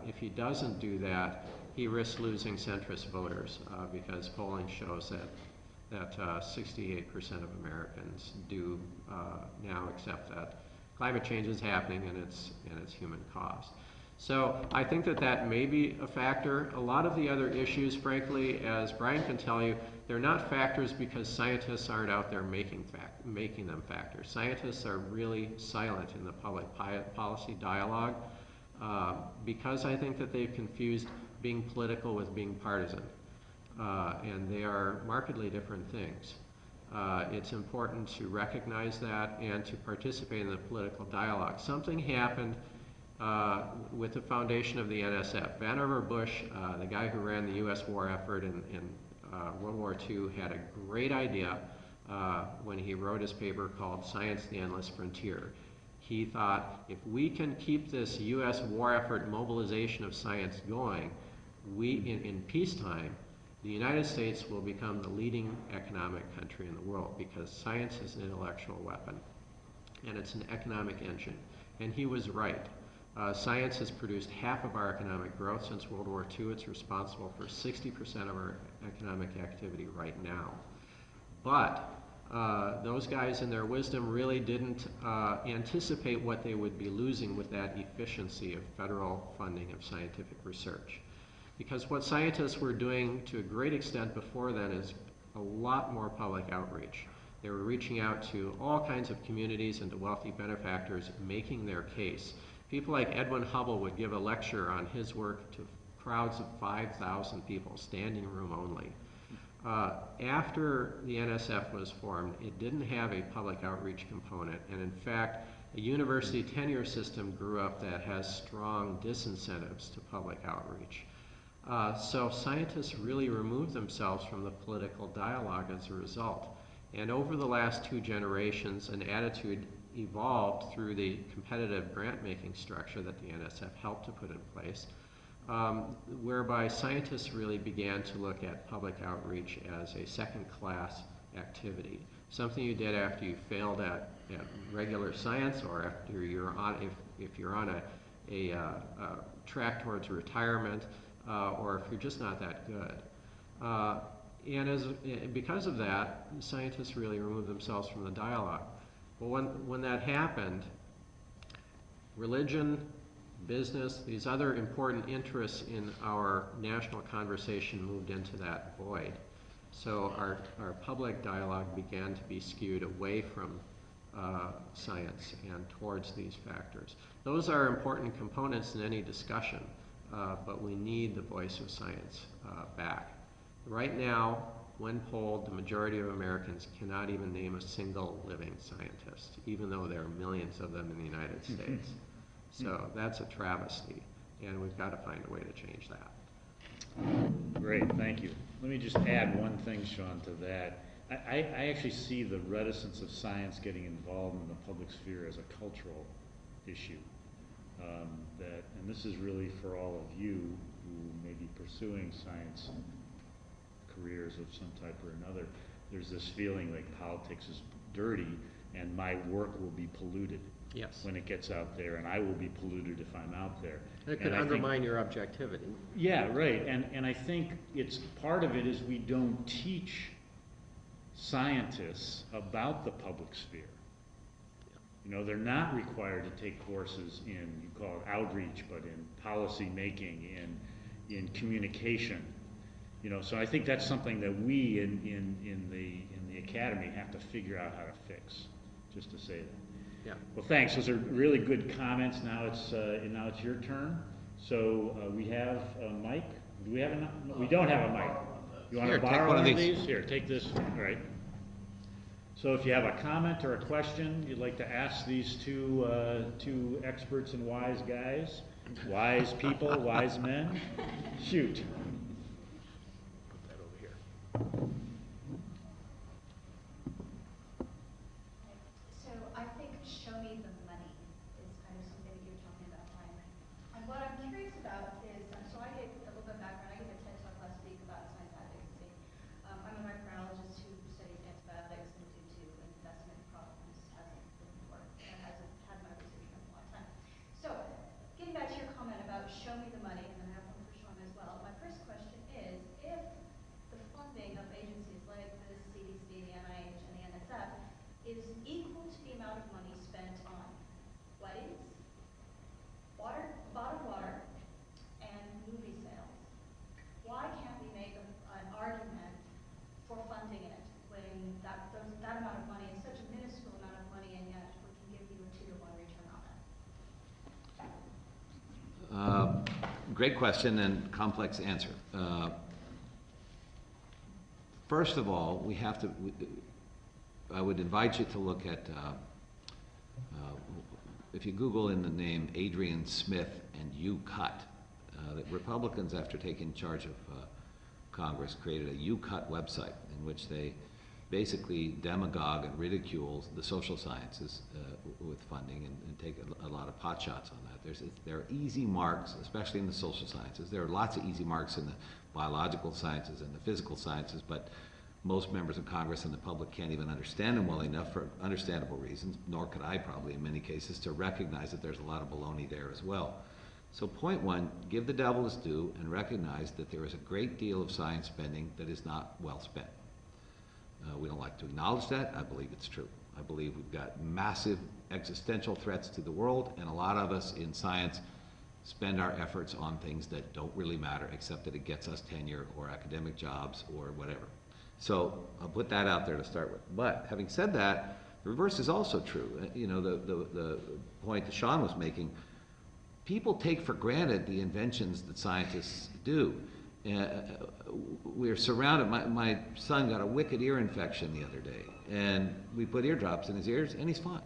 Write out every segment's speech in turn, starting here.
If he doesn't do that, he risks losing centrist voters because polling shows that 68% of Americans do now accept that climate change is happening and it's human caused. So I think that may be a factor. A lot of the other issues, frankly, as Brian can tell you, they're not factors because scientists aren't out there making them factors. Scientists are really silent in the public policy dialogue because I think that they've confused being political with being partisan. And they are markedly different things. It's important to recognize that and to participate in the political dialogue. Something happened with the foundation of the NSF. Vannevar Bush, the guy who ran the U.S. war effort in World War II, had a great idea when he wrote his paper called Science, the Endless Frontier. He thought, if we can keep this U.S. war effort mobilization of science going, in peacetime, the United States will become the leading economic country in the world because science is an intellectual weapon and it's an economic engine. And he was right. Science has produced half of our economic growth since World War II. It's responsible for 60% of our economic activity right now. But those guys in their wisdom really didn't anticipate what they would be losing with that efficiency of federal funding of scientific research. Because what scientists were doing to a great extent before then is a lot more public outreach. They were reaching out to all kinds of communities and to wealthy benefactors making their case. People like Edwin Hubble would give a lecture on his work to crowds of 5,000 people, standing room only. After the NSF was formed, it didn't have a public outreach component, and in fact, a university tenure system grew up that has strong disincentives to public outreach. So scientists really removed themselves from the political dialogue as a result. And over the last 2 generations, an attitude evolved through the competitive grant-making structure that the NSF helped to put in place, whereby scientists really began to look at public outreach as a second-class activity, something you did after you failed at regular science or after you're on, if you're on a track towards retirement, or if you're just not that good. Because of that, scientists really removed themselves from the dialogue. Well, when that happened, religion, business, these other important interests in our national conversation moved into that void. So our public dialogue began to be skewed away from science and towards these factors. Those are important components in any discussion, but we need the voice of science back. Right now, when polled, the majority of Americans cannot even name a single living scientist, even though there are millions of them in the United States. So that's a travesty, and we've got to find a way to change that. Great, thank you. Let me just add one thing, Sean, to that. I actually see the reticence of science getting involved in the public sphere as a cultural issue. And this is really for all of you who may be pursuing science careers of some type or another. There's this feeling like politics is dirty and my work will be polluted when it gets out there, and I will be polluted if I'm out there. It could undermine your objectivity. Yeah, right. And I think it's part of it is we don't teach scientists about the public sphere. You know, they're not required to take courses in, you call it outreach, but in policy making, in communication. You know, so I think that's something that we in the academy have to figure out how to fix. Just to say that. Yeah. Well, thanks. Those are really good comments. Now it's your turn. So we have a mic. Do we have a? We don't have a mic. You want to borrow one of these? Here, take this. All right. So if you have a comment or a question you'd like to ask these two experts and wise guys, wise people, wise men, shoot. Put that over here. So I think show me the money is kind of something that you're talking about, Brian. And what I'm curious about is, so I gave a little bit of background. I gave a TED talk last week about science advocacy. I'm a microbiologist who studies antibiotics and due to investment problems hasn't been worked and hasn't had my research in a long time. So getting back to your comment about show me great question and complex answer. First of all, we have to, I would invite you to look at, if you Google in the name Adrian Smith and U-Cut, the Republicans, after taking charge of Congress, created a U-Cut website in which they basically demagogue and ridicule the social sciences with funding and take a lot of pot shots on that. There are easy marks, especially in the social sciences. There are lots of easy marks in the biological sciences and the physical sciences, but most members of Congress and the public can't even understand them well enough for understandable reasons, nor could I probably in many cases, to recognize that there's a lot of baloney there as well. So point one, give the devil his due and recognize that there is a great deal of science spending that is not well spent. We don't like to acknowledge that. I believe it's true. I believe we've got massive existential threats to the world, and a lot of us in science spend our efforts on things that don't really matter, except that it gets us tenure or academic jobs or whatever. So I'll put that out there to start with. But having said that, the reverse is also true. You know, the point that Sean was making, people take for granted the inventions that scientists do. We're surrounded, my son got a wicked ear infection the other day, and we put eardrops in his ears, and he's fine.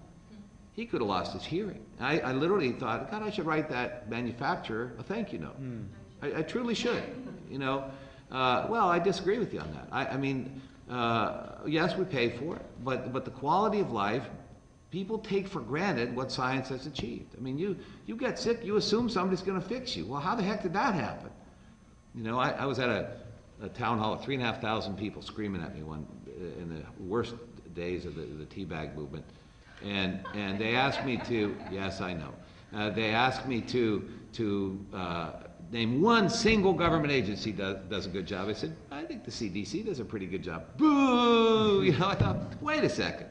He could have lost his hearing. I literally thought, God, I should write that manufacturer a thank you note. I truly should, you know. Well, I disagree with you on that. I mean, yes, we pay for it, but the quality of life, people take for granted what science has achieved. I mean, you get sick, you assume somebody's going to fix you. Well, how the heck did that happen? You know, I was at a town hall of 3,500 people screaming at me in the worst days of the teabag movement, and they asked me to, yes, I know, they asked me to name one single government agency does a good job. I said, I think the CDC does a pretty good job. Boo! You know, I thought, wait a second.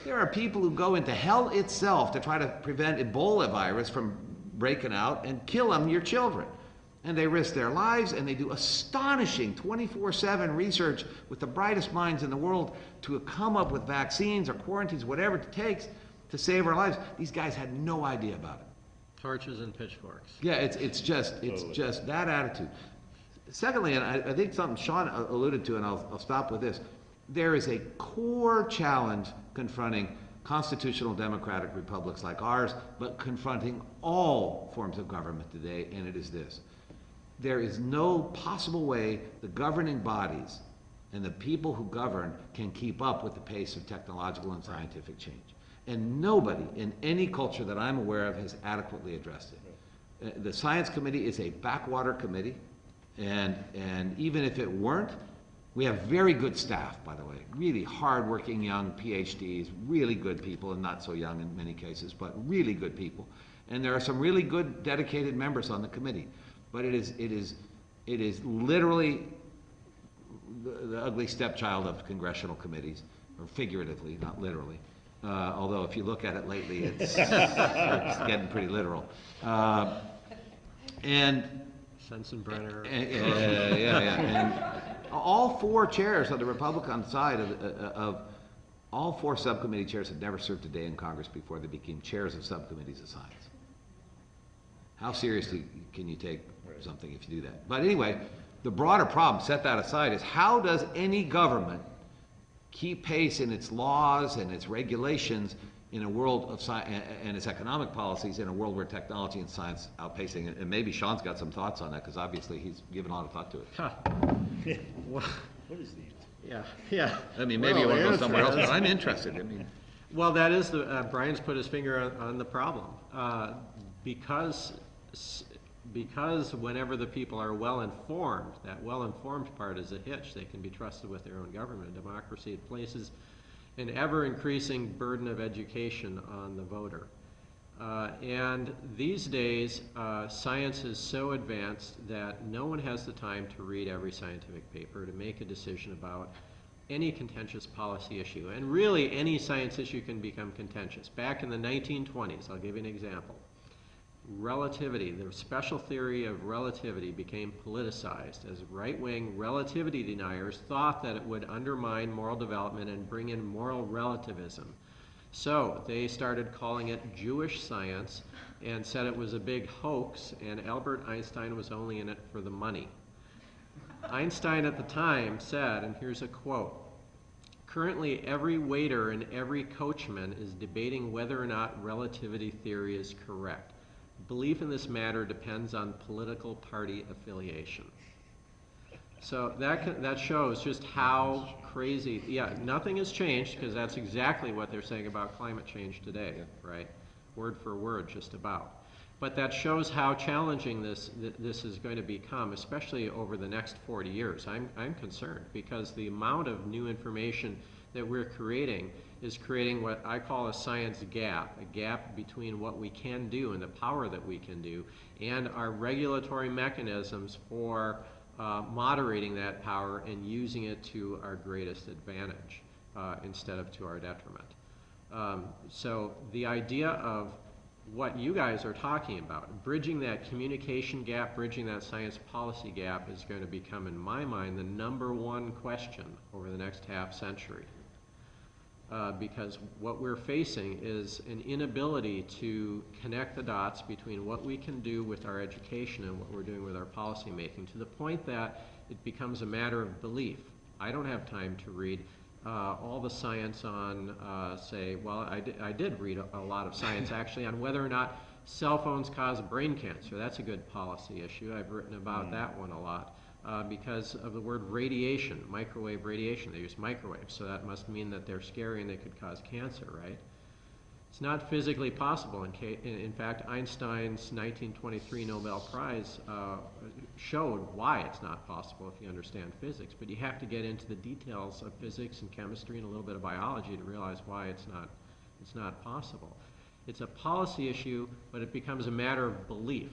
There are people who go into hell itself to try to prevent Ebola virus from breaking out and kill your children. And they risk their lives, and they do astonishing 24/7 research with the brightest minds in the world to come up with vaccines or quarantines, whatever it takes to save our lives. These guys had no idea about it. Torches and pitchforks. Yeah, it's just that attitude. Secondly, and I think something Sean alluded to, and I'll stop with this, there is a core challenge confronting constitutional democratic republics like ours, but confronting all forms of government today, and it is this. There is no possible way the governing bodies and the people who govern can keep up with the pace of technological and scientific change. And nobody in any culture that I'm aware of has adequately addressed it. The Science Committee is a backwater committee, and even if it weren't, we have very good staff, by the way, really hardworking young PhDs, really good people, and not so young in many cases, but really good people. And there are some really good, dedicated members on the committee. But it is literally the ugly stepchild of congressional committees, or figuratively, not literally. Although if you look at it lately, it's getting pretty literal. And Sensenbrenner. And all four chairs on the Republican side of all four subcommittee chairs had never served a day in Congress before they became chairs of subcommittees of science. How seriously can you take something if you do that? But anyway, the broader problem, set that aside, is how does any government keep pace in its laws and its regulations in a world of science and its economic policies in a world where technology and science outpacing it? And maybe Sean's got some thoughts on that, because obviously he's given a lot of thought to it. What is the answer? Yeah. I mean, maybe you want to go somewhere else, but I'm interested. I mean, well, that is Brian's put his finger on the problem. Because whenever the people are well-informed, that well-informed part is a hitch. They can be trusted with their own government. Democracy places an ever-increasing burden of education on the voter. And these days, science is so advanced that no one has the time to read every scientific paper to make a decision about any contentious policy issue. And really, any science issue can become contentious. Back in the 1920s, I'll give you an example. Relativity, the special theory of relativity became politicized as right-wing relativity deniers thought that it would undermine moral development and bring in moral relativism. So they started calling it Jewish science and said it was a big hoax, and Albert Einstein was only in it for the money. Einstein at the time said, and here's a quote, "Currently, every waiter and every coachman is debating whether or not relativity theory is correct. Belief in this matter depends on political party affiliation." So that shows just how crazy, yeah, nothing has changed, because that's exactly what they're saying about climate change today, right? Word for word, just about. But that shows how challenging this is going to become, especially over the next 40 years. I'm concerned, because the amount of new information that we're creating is creating what I call a science gap, a gap between what we can do and the power that we can do, and our regulatory mechanisms for moderating that power and using it to our greatest advantage instead of to our detriment. So the idea of what you guys are talking about, bridging that communication gap, bridging that science policy gap, is going to become, in my mind, the #1 question over the next half century. Because what we're facing is an inability to connect the dots between what we can do with our education and what we're doing with our policy making, to the point that it becomes a matter of belief. I don't have time to read all the science on, I did read a lot of science actually on whether or not cell phones cause brain cancer. That's a good policy issue. I've written about that one a lot. Because of the word radiation, microwave radiation. They use microwaves, so that must mean that they're scary and they could cause cancer, right? It's not physically possible. In fact, Einstein's 1923 Nobel Prize showed why it's not possible if you understand physics, but you have to get into the details of physics and chemistry and a little bit of biology to realize why it's not possible. It's a policy issue, but it becomes a matter of belief.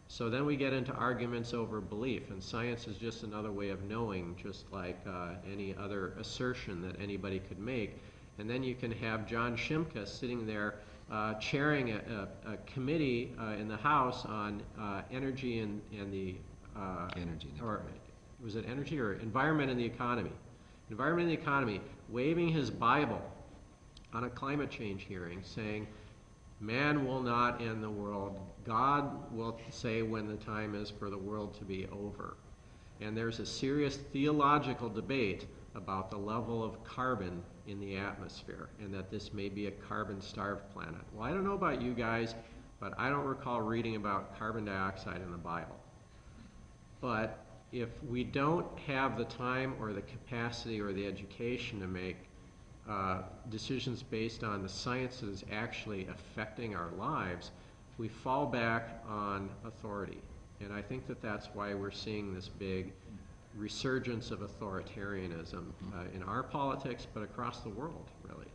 So then we get into arguments over belief, and science is just another way of knowing, just like any other assertion that anybody could make. And then you can have John Shimka sitting there chairing a committee in the House on energy and the Energy. or was it energy or environment and the economy? Environment and the economy, waving his Bible on a climate change hearing, saying, "Man will not end the world. God will say when the time is for the world to be over." And there's a serious theological debate about the level of carbon in the atmosphere, and that this may be a carbon-starved planet. Well, I don't know about you guys, but I don't recall reading about carbon dioxide in the Bible. But if we don't have the time or the capacity or the education to make decisions based on the sciences actually affecting our lives, we fall back on authority. And I think that that's why we're seeing this big resurgence of authoritarianism in our politics, but across the world, really.